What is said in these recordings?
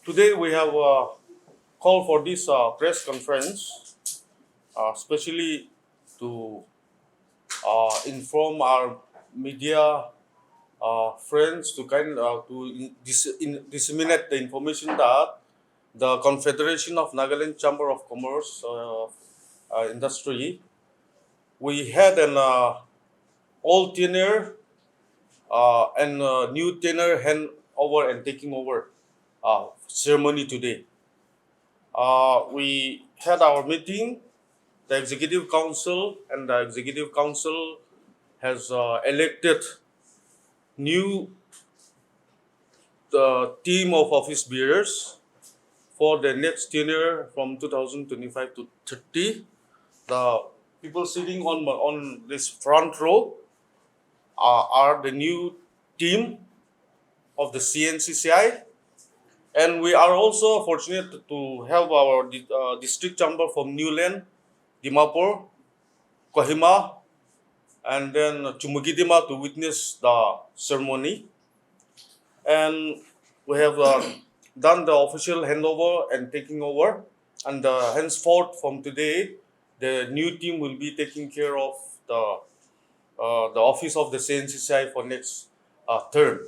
Today we have called for this press conference, especially to inform our media friends to disseminate the information that the Confederation of Nagaland Chamber of Commerce Industry, we had an old tenure and new tenure handover and taking over ceremony today. We had our meeting. The executive council and the executive council has elected new team of office bearers for the next tenure from 2025 to 30. The people sitting on this front row are the new team of the CNCCI, and we are also fortunate to have our district chamber from Newland, Dimapur, Kohima, and then Chumugidima to witness the ceremony. And we have done the official handover and taking over. And henceforth, from today, the new team will be taking care of the office of the CNCCI for next term.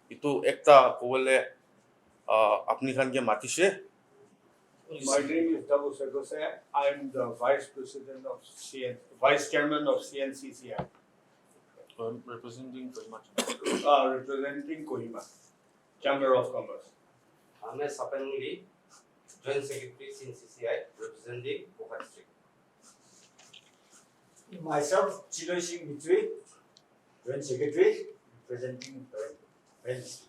Itu ekta kowale apni khan ke matishe. My name is Dabu Sagose. I am the Vice President of Vice Chairman of CNCCI, Representing Kohima. representing Kohima Chamber of Commerce. I'm a Sapanuli, Joint Secretary CNCCI, representing Bukar District. Myself, Chilo Singh Mitri, Joint Secretary, representing Friends.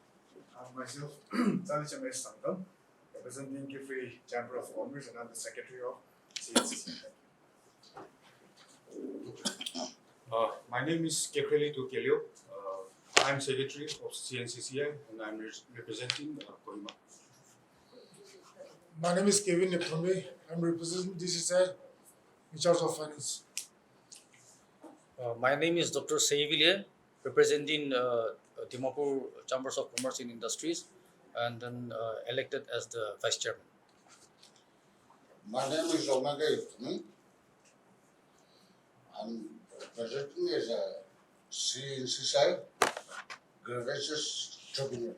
Myself, Chalisha Sangam, representing Kifri Chamber of Commerce and I'm the Secretary of CNCCI. My name is Kekreli Tukelio. I'm Secretary of CNCCI and I'm representing Kohima. My name is Kevin Neptome. I'm representing DCCI in charge of finance. My name is Dr. Seivilie, representing Dimapur Chambers of Commerce and Industries, and then elected as the Vice Chairman. My name is Omega Itmi. I'm presenting as a CNCCI grievances tribunal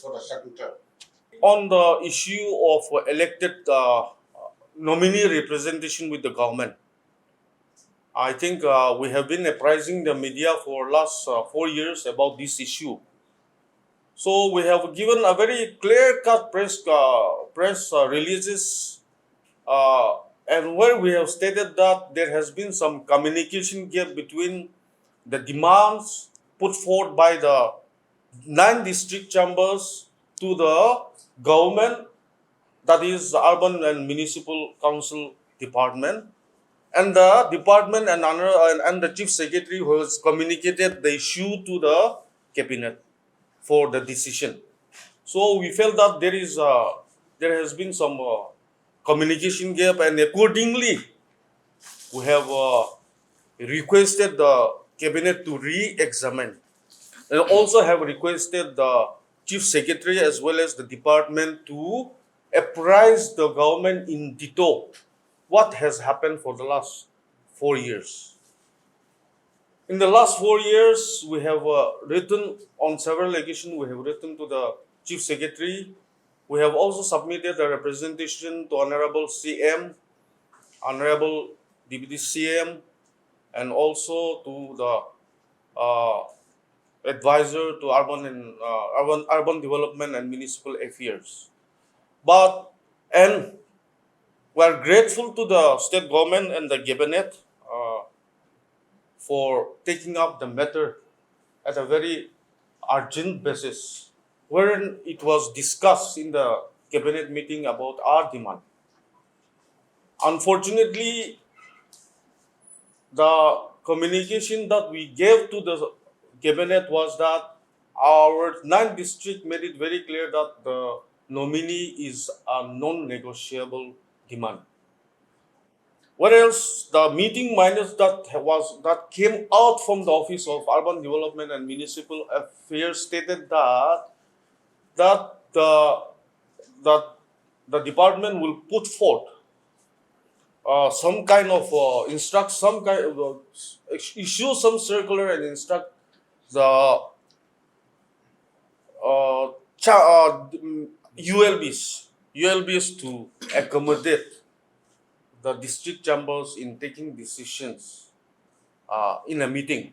for the second term. On the issue of elected nominee representation with the government, I think we have been apprising the media for last 4 years about this issue. So we have given a very clear-cut press releases, and where we have stated that there has been some communication gap between the demands put forth by the 9 district chambers to the government, that is the Urban and Municipal Council Department, and the department and the Chief Secretary who has communicated the issue to the Cabinet for the decision. So we felt that there has been some communication gap, and accordingly we have requested the Cabinet to re-examine, and also have requested the Chief Secretary as well as the department to apprise the government in detail what has happened for the last 4 years. In the last 4 years, we have written on several occasions, we have written to the Chief Secretary. We have also submitted a representation to Honorable CM, Honorable Deputy CM, and also to the advisor to urban development and municipal affairs. And we are grateful to the state government and the cabinet for taking up the matter at a very urgent basis, wherein it was discussed in the cabinet meeting about our demand. Unfortunately, the communication that we gave to the cabinet was that our 9th district made it very clear that the nominee is a non-negotiable demand. Whereas the meeting minutes that came out from the Office of Urban Development and Municipal Affairs stated that that that the department will put forth some kind of issue some circular and instruct the ULBs to accommodate the district chambers in taking decisions in a meeting,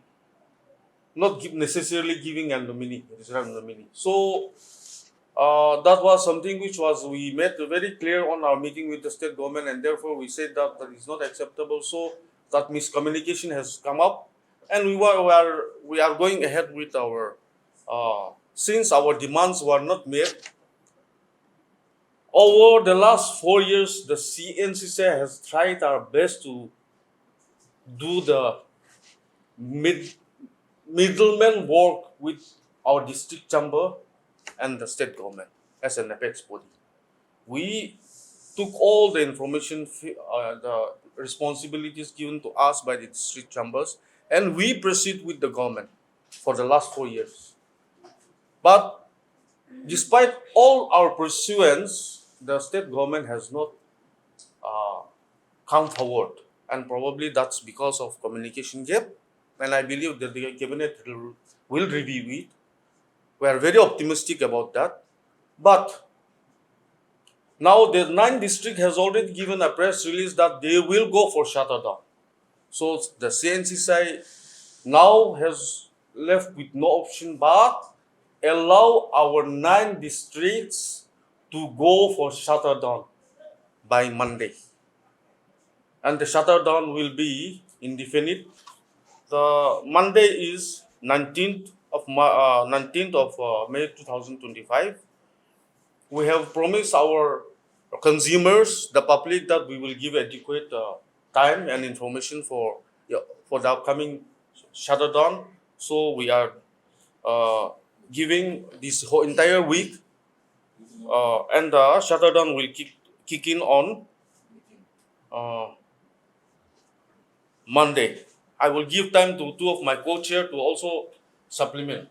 not necessarily giving a nominee, reserve nominee. So that was something which was we made very clear on our meeting with the state government, and therefore we said that that is not acceptable. So that miscommunication has come up, and we are going ahead with our since our demands were not met. Over the last 4 years, the CNCCI has tried our best to do the middleman work with our district chamber and the state government as an apex body. We took all the information, the responsibilities given to us by the district chambers, and we proceed with the government for the last 4 years. But despite all our pursuance, the state government has not come forward, and probably that's because of communication gap. And I believe that the cabinet will review it. We are very optimistic about that. But now the 9th district has already given a press release that they will go for shutdown. So the CNCCI now has left with no option but allow our 9 districts to go for shutdown by Monday. And the shutdown will be indefinite. The Monday is 19th of May 2025. We have promised our consumers, the public, that we will give adequate time and information for the upcoming shutdown. So we are giving this whole entire week, and the shutdown will kick in on Monday. I will give time to two of my co-chair to also supplement.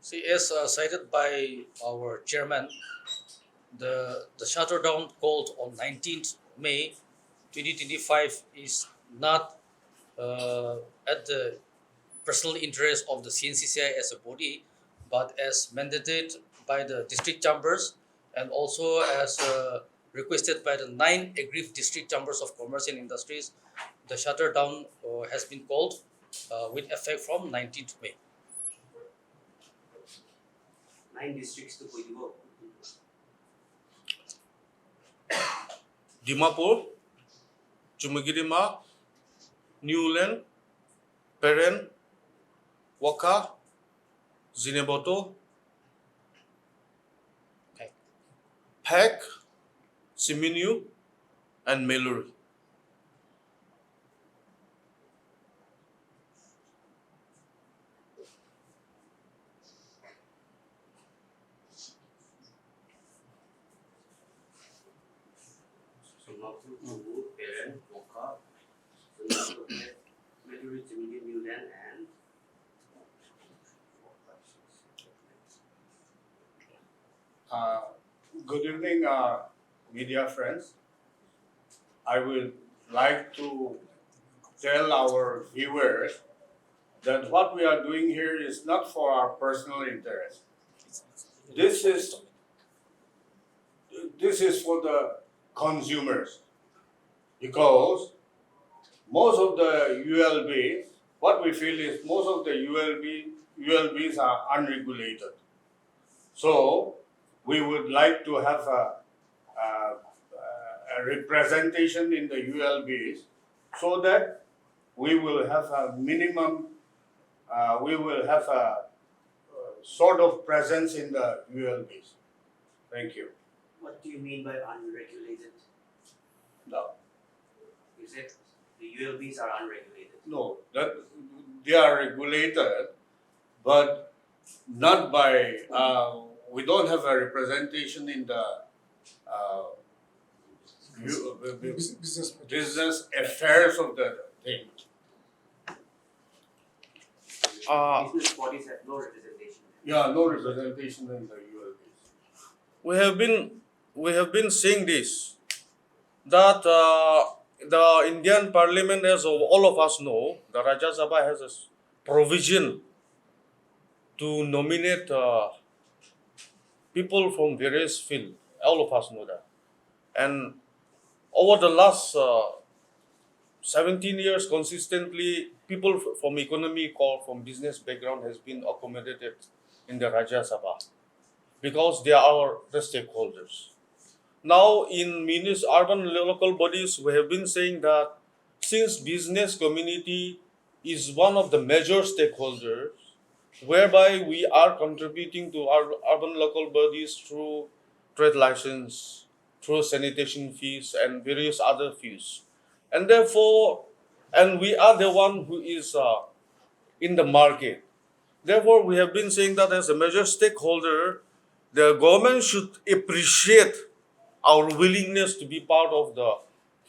See, as cited by our chairman, the shutdown called on 19th May 2025 is not at the personal interest of the CNCCI as a body, but as mandated by the district chambers and also as requested by the 9 aggrieved district chambers of commerce and industries. The shutdown has been called with effect from 19th May. 9 districts to Puibo. Dimapur, Chumagirima, Newland, Peren, Waka, Zineboto, Pek, Siminu, and Meluri. Sumapur, Puibo, Peren, Moka, Sumapur, Meduri, Chimigi, Newland, and Good evening, media friends. I would like to tell our viewers that what we are doing here is not for our personal interest. This is for the consumers, because most of the ULBs, what we feel is most of the ULBs are unregulated. So we would like to have a representation in the ULBs so that we will have a minimum, we will have a sort of presence in the ULBs. Thank you. what do you mean by unregulated? No, You said the ULBs are unregulated. no, that they are regulated, but not by, we don't have a representation in the Business. business affairs of the thing. Business bodies have no representation. Yeah, no representation in the ULBs. We have been saying this, that the Indian Parliament, as all of us know, the Rajya Sabha has a provision to nominate people from various fields. All of us know that. And over the last 17 years, consistently, people from economic or from business background has been accommodated in the Rajya Sabha because they are the stakeholders. Now, in urban local bodies, we have been saying that since business community is one of the major stakeholders, whereby we are contributing to our urban local bodies through trade license, through sanitation fees, and various other fees, and therefore, and we are the one who is in the market. Therefore, we have been saying that as a major stakeholder, the government should appreciate our willingness to be part of the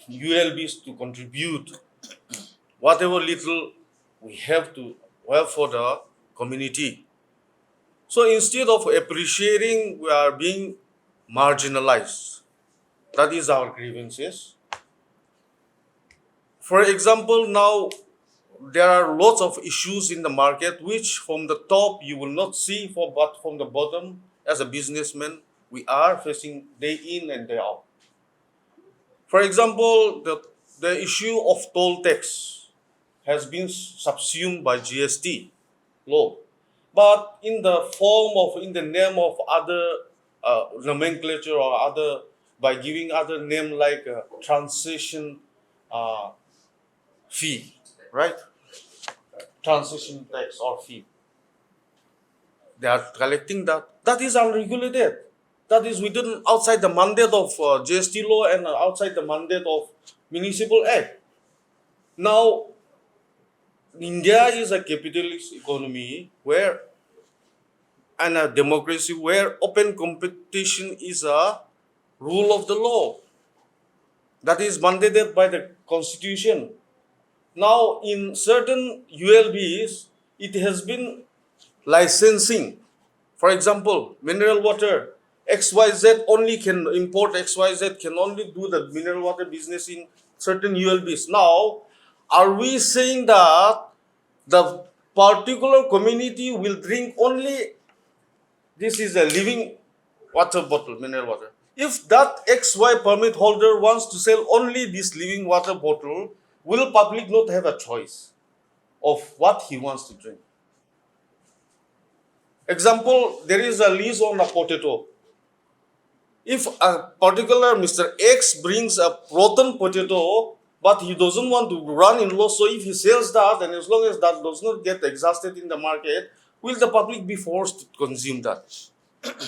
ULBs to contribute whatever little we have for the community. So instead of appreciating, we are being marginalized. That is our grievances. For example, now there are lots of issues in the market which from the top you will not see, but from the bottom, as a businessman, we are facing day in and day out. For example, the issue of toll tax has been subsumed by GST law, but in the name of other nomenclature or other, by giving other name like transition fee, right? Transition tax or fee. They are collecting that. That is unregulated. That is within outside the mandate of GST law and outside the mandate of Municipal Act. Now, India is a capitalist economy where, and a democracy where open competition is a rule of the law. That is mandated by the Constitution. Now, in certain ULBs, it has been licensing. For example, mineral water, XYZ only can import, XYZ can only do the mineral water business in certain ULBs. Now, are we saying that the particular community will drink only, this is a living water bottle, mineral water. If that XY permit holder wants to sell only this living water bottle, will public not have a choice of what he wants to drink? Example, there is a lease on a potato. If a particular Mr. X brings a rotten potato, but he doesn't want to run in loss, so if he sells that, and as long as that does not get exhausted in the market, will the public be forced to consume that?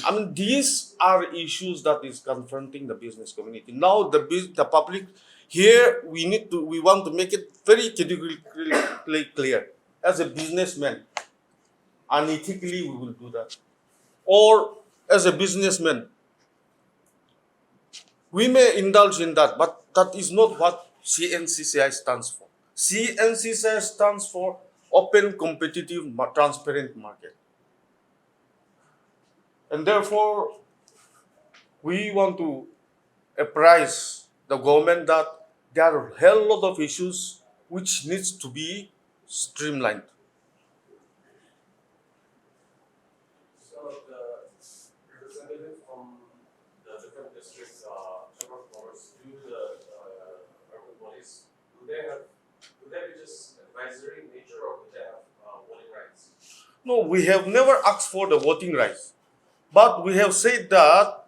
I mean, these are issues that is confronting the business community. Now, the public here, we want to make it very categorically clear. As a businessman, unethically we will do that. Or as a businessman, we may indulge in that, but that is not what CNCCI stands for. CNCCI stands for open, competitive, transparent market. And therefore, we want to apprise the government that there are a hell lot of issues which needs to be streamlined. So the representative from the different districts, chamber of commerce, do the urban bodies, do they be just advisory in nature, or do they have voting rights? No, we have never asked for the voting rights, but we have said that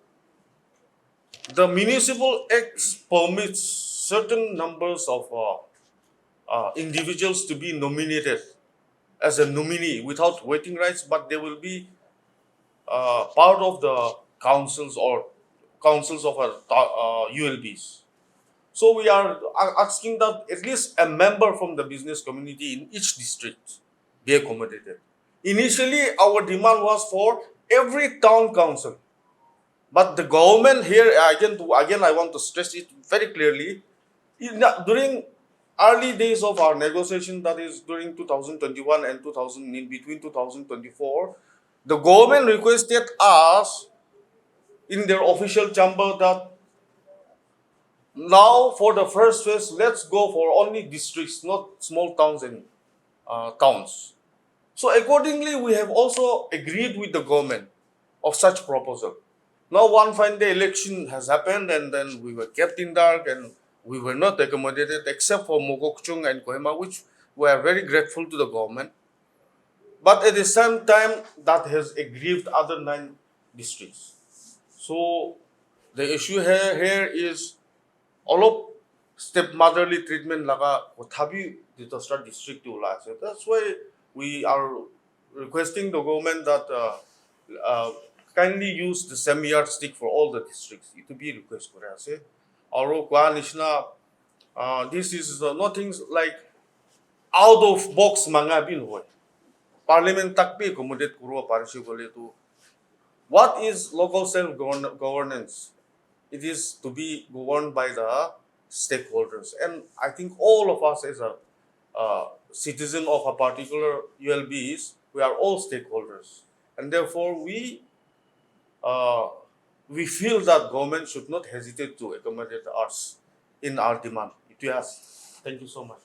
the Municipal Act permits certain numbers of individuals to be nominated as a nominee without voting rights, but they will be part of the councils of ULBs. So we are asking that at least a member from the business community in each district be accommodated. Initially, our demand was for every town council. But the government here, again, I want to stress it very clearly. During early days of our negotiation, that is during 2021 and 2000, in between 2024, the government requested us in their official chamber that now for the first phase, let's go for only districts, not small towns and towns. So accordingly, we have also agreed with the government of such proposal. Now one fine day election has happened and then we were kept in dark and we were not accommodated except for Mokokchung and Kohima, which we are very grateful to the government. But at the same time, that has aggrieved other 9 districts. So the issue here is all of stepmotherly treatment laga kothabi district district to la. So that's why we are requesting the government that kindly use the same yardstick for all the districts. It will be request kore ase. Aro kwa nishna this is nothing like out of box manga bin hoy. Parliament tak bi accommodate kuro parisi bole to. What is local self governance? It is to be governed by the stakeholders, and I think all of us as a citizen of a particular ULBs, we are all stakeholders, and therefore we feel that government should not hesitate to accommodate us in our demand. Yes, thank you so much.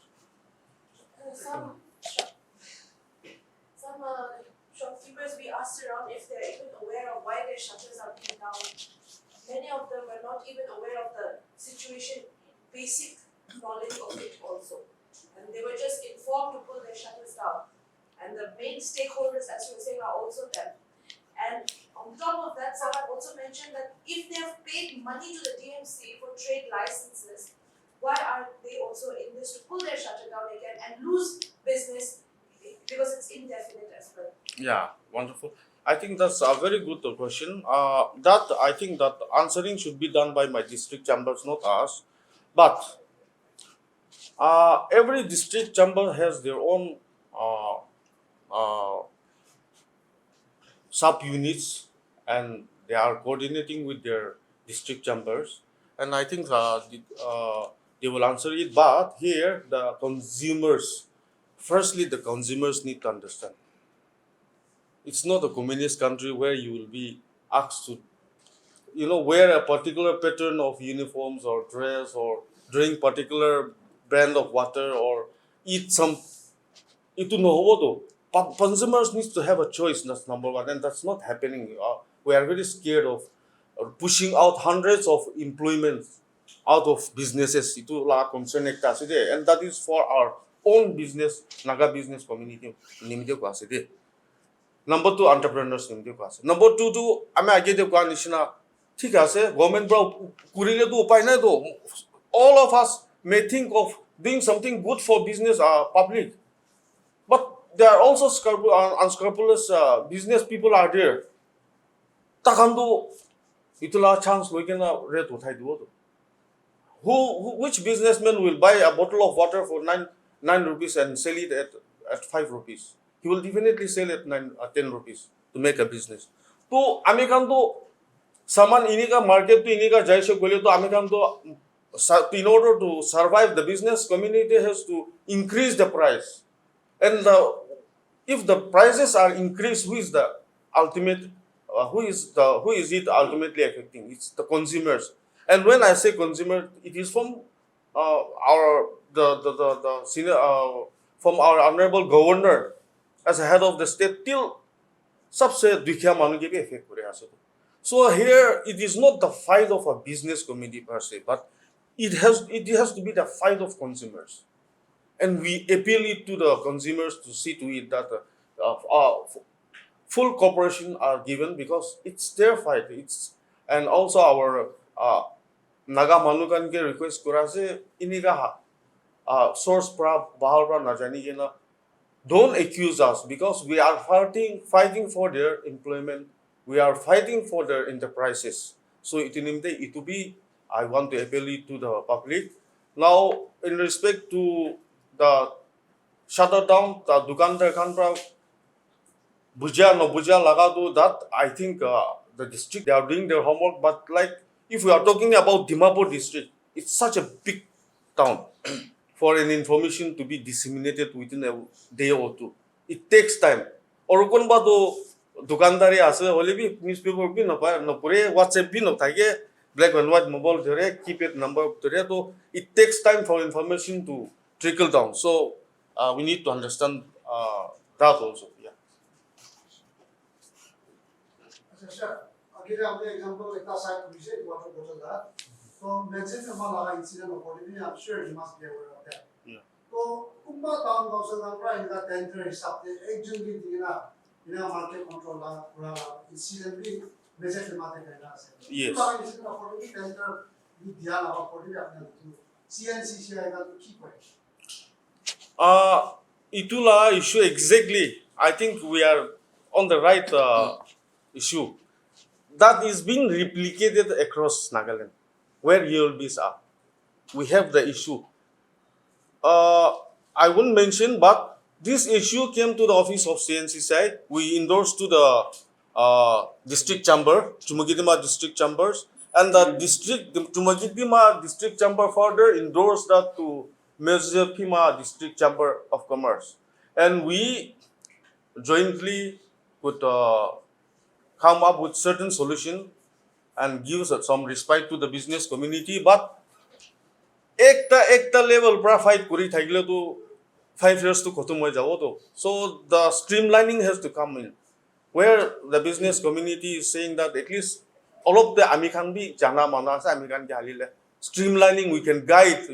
Some shopkeepers we asked around if they're even aware of why their shutters are being down. Many of them were not even aware of the situation, basic knowledge of it also. And they were just informed to pull their shutters down. And the main stakeholders, as you were saying, are also them. And on top of that, someone also mentioned that if they have paid money to the DMC for trade licenses, why are they also in this to pull their shutter down again and lose business because it's indefinite as well? Yeah, wonderful. I think that's a very good question. That I think that answering should be done by my district chambers, not us. But every district chamber has their own sub units, and they are coordinating with their district chambers. And I think they will answer it. But here, the consumers, firstly, the consumers need to understand. It's not a communist country where you will be asked to, wear a particular pattern of uniforms or dress or drink particular brand of water or eat some. Itu no consumers needs to have a choice. That's number one, and that's not happening. We are very scared of pushing out hundreds of employments out of businesses. Itu la concern ekta ase de, and that is for our own business, Naga business community nimide ko ase de. Number 2, entrepreneurs nimide ko ase. Number 2 to ame age de ko nishina thik ase government bro kurile to upai nai to. All of us may think of doing something good for business public, but there are also unscrupulous business people are there. Takandu itula chance loikena rate uthai dibo to. Which businessman will buy a bottle of water for 9 rupees and sell it at 5 rupees? He will definitely sell at 10 rupees to make a business. So amikandu saman inika market to inika jaise gole to amikandu in order to survive, the business community has to increase the price. And if the prices are increased, who is the ultimate? Who is it ultimately affecting? It's the consumers. And when I say consumer, it is from our senior from our honorable governor as a head of the state till सबसे दुखिया मानव के भी effect करे आसे. So here it is not the fight of a business community per se, but it has to be the fight of consumers. And we appeal it to the consumers to see to it that full cooperation are given because it's their fight. And also our Naga Manukan ke request kura se iniga source pra bahal pra najani ke na. Don't accuse us because we are fighting for their employment. We are fighting for their enterprises. So I want to appeal it to the public. Now, in respect to the shutdown, the Dukandar Kanpra, buja no buja laga do that I think the district they are doing their homework. But like if we are talking about Dimapur district, it's such a big town. For an information to be disseminated within a day or two, it takes time. Or कोनबा तो दुकानदारी आसे होले भी newspaper भी न पाए न पूरे WhatsApp भी न थाके black and white mobile धरे keypad number धरे तो it takes time for information to trickle down. So we need to understand that also. Yeah. Sir, I'll give you an example. Like side visit, water bottle that. So, mention the Malaga incident accordingly. I'm sure you must be aware of that. Yeah. So, kumba town council na pra inga tender hisab de agent bi dina ina market control la pura incident bi message mate kaina ase. Yes. Malaga incident accordingly tender bi dia la accordingly apna tu CNCCI ka tu ki kore. Itula issue exactly. I think we are on the right issue. That is being replicated across Nagaland, where ULBs are. We have the issue. I won't mention, but this issue came to the office of CNCCI. We endorsed to the district chamber, Tumagitima district chambers, and the Tumagitima district chamber further endorsed that to Major Pima district chamber of commerce, and we jointly could come up with certain solution and give some respite to the business community. But एकटा level pra fight kuri thakile to 5 years to khatam hoy jabo to. So the streamlining has to come in, where the business community is saying that at least all of the ami khan bhi jana mana ase ami khan ki halile streamlining we can guide,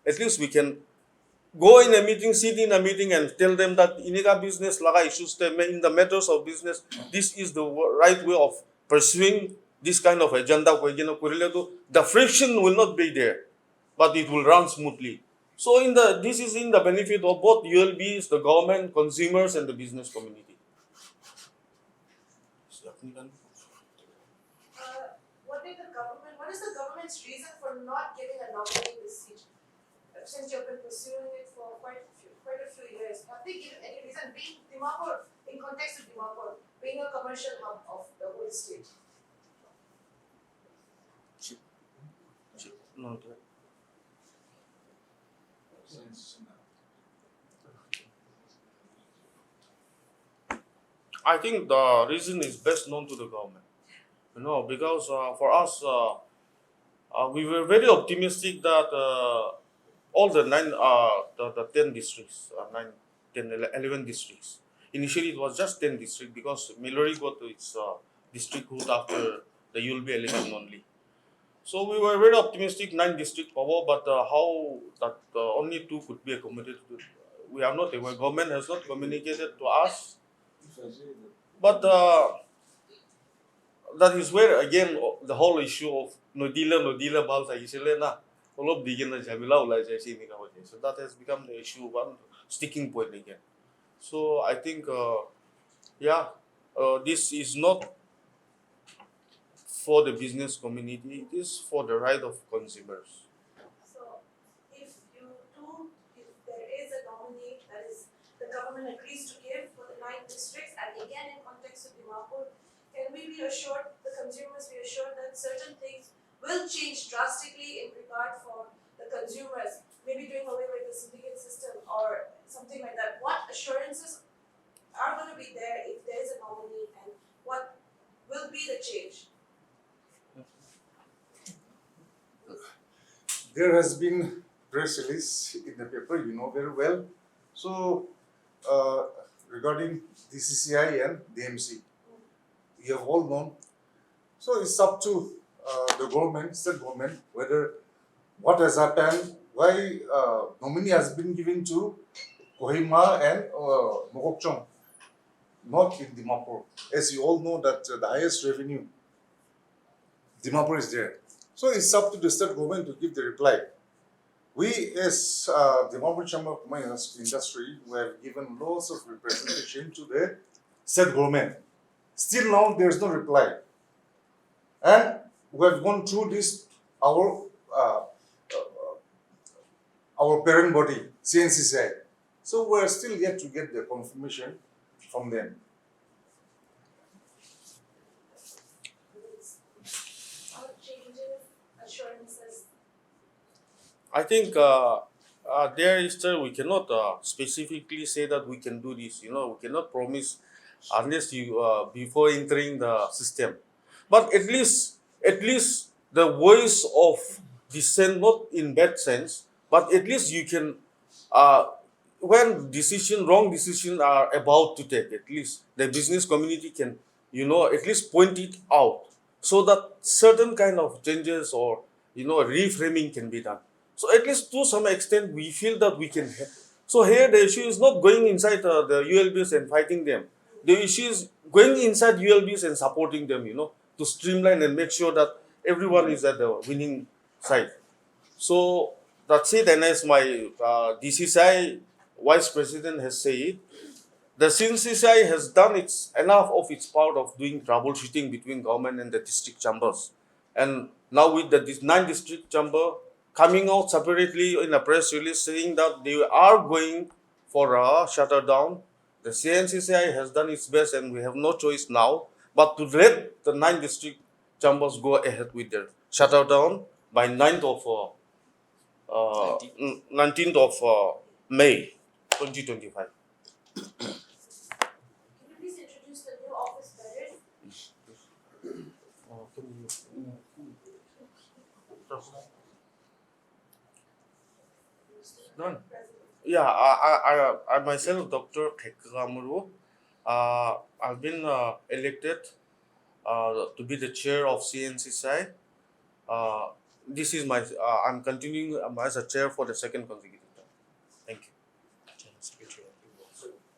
at least we can go in a meeting, sit in a meeting and tell them that iniga business laga issues in the matters of business, this is the right way of pursuing this kind of agenda. The friction will not be there, but it will run smoothly. So this is in the benefit of both ULBs, the government, consumers, and the business community. What is the government's reason for not giving a nominee this seat? Since you've been pursuing it for quite a few years, have they given any reason? Being Dimapur, in context of Dimapur, being a commercial hub of the whole state. I think the reason is best known to the government. Because for us, we were very optimistic that all the 10 districts, 11 districts. Initially, it was just 10 districts because Milori got its districthood after the ULB election only. So we were very optimistic 9 district power, but how that only 2 could be accommodated, we are not aware. Government has not communicated to us. But that is where again the whole issue of Nodila Balsa Isilena, all of the Jamila, so that has become the issue, one sticking point again. So I think, this is not for the business community, it is for the right of consumers. So, if there is a nominee that is the government agrees to give for the 9 districts, and again in context of Dimapur, can we be assured, the consumers be assured that certain things will change drastically in regard for the consumers, maybe doing away with the syndicate system or something like that? What assurances are going to be there if there is a nominee, and what will be the change? There has been press release in the paper, you know very well. So, regarding DCCI and DMC, you have all known. So it's up to the government, state government, whether what has happened, why nominee has been given to Kohima and Mokokchung, not in Dimapur. As you all know that the highest revenue, Dimapur is there. So it's up to the state government to give the reply. We as Dimapur Chamber of Commerce Industry, we have given lots of representation to the state government. Still now there is no reply. And we have gone through this, our parent body, CNCCI. So we are still yet to get the confirmation from them. I think there is still we cannot specifically say that we can do this. You know, we cannot promise unless you before entering the system. But at least the voice of dissent, not in bad sense, but at least you can uh, when wrong decision are about to take, at least the business community can, you know, at least point it out so that certain kind of changes or, you know, reframing can be done. So at least to some extent we feel that we can so here the issue is not going inside the ULBs and fighting them. The issue is going inside ULBs and supporting them, you know, to streamline and make sure that everyone is at the winning side. So that's it. And as my DCCI vice president has said, the CNCCI has done enough of its part of doing troubleshooting between government and the district chambers. And now with the 9 district chamber coming out separately in a press release saying that they are going for a shutdown, the CNCCI has done its best and we have no choice now but to let the 9 district chambers go ahead with their shutdown by 19th of May 2025. Can you please introduce the new office bearer? Done. Yeah, I myself, Dr. Khekamuru, I've been elected to be the chair of CNCCI. This is my, I'm continuing as a chair for the second consecutive term. Thank you.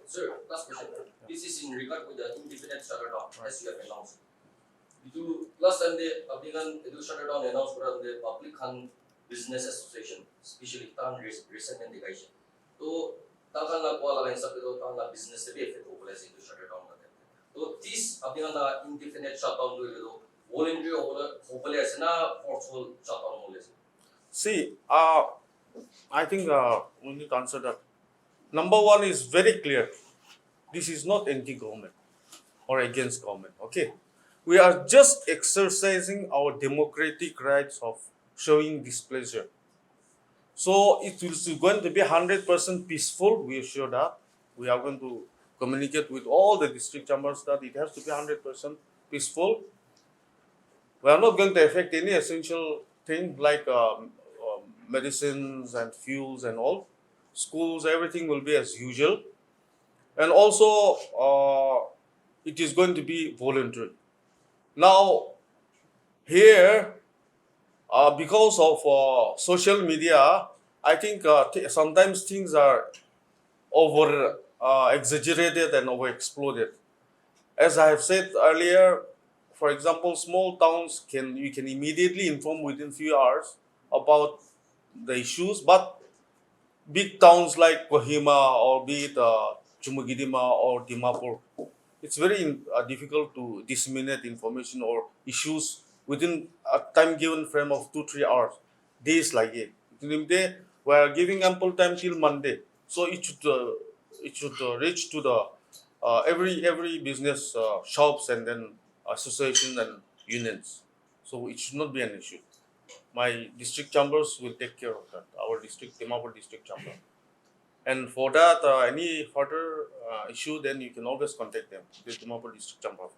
Sir, last question. This is in regard with the indefinite shutdown as you have announced. Itu last time the applicant itu shutdown announced from the public business association, especially town recent indication. So, tangan na kuala lain sa itu tangan na business lebih effect over less into shutdown natin. So, this applicant na indefinite shutdown dulu itu voluntary over hopefully as na forceful shutdown mula. See, I think we need to answer that. Number one is very clear. This is not anti-government or against government. Okay, we are just exercising our democratic rights of showing displeasure. So it is going to be 100% peaceful. We assure that. We are going to communicate with all the district chambers that it has to be 100% peaceful. We are not going to affect any essential thing like medicines and fuels and all. Schools, everything will be as usual. And also, it is going to be voluntary. Now, here, because of social media, I think sometimes things are over exaggerated and over exploded. As I have said earlier, for example, small towns we can immediately inform within few hours about the issues, but big towns like Kohima or be it Chumagidima or Dimapur, it's very difficult to disseminate information or issues within a time given frame of 2-3 hours, days like it. They were giving ample time till Monday, so it should reach to the every business shops and then associations and unions. So it should not be an issue. My district chambers will take care of that. Our district, Dimapur district chamber. And for that, any further issue, then you can always contact them, the Dimapur district chamber.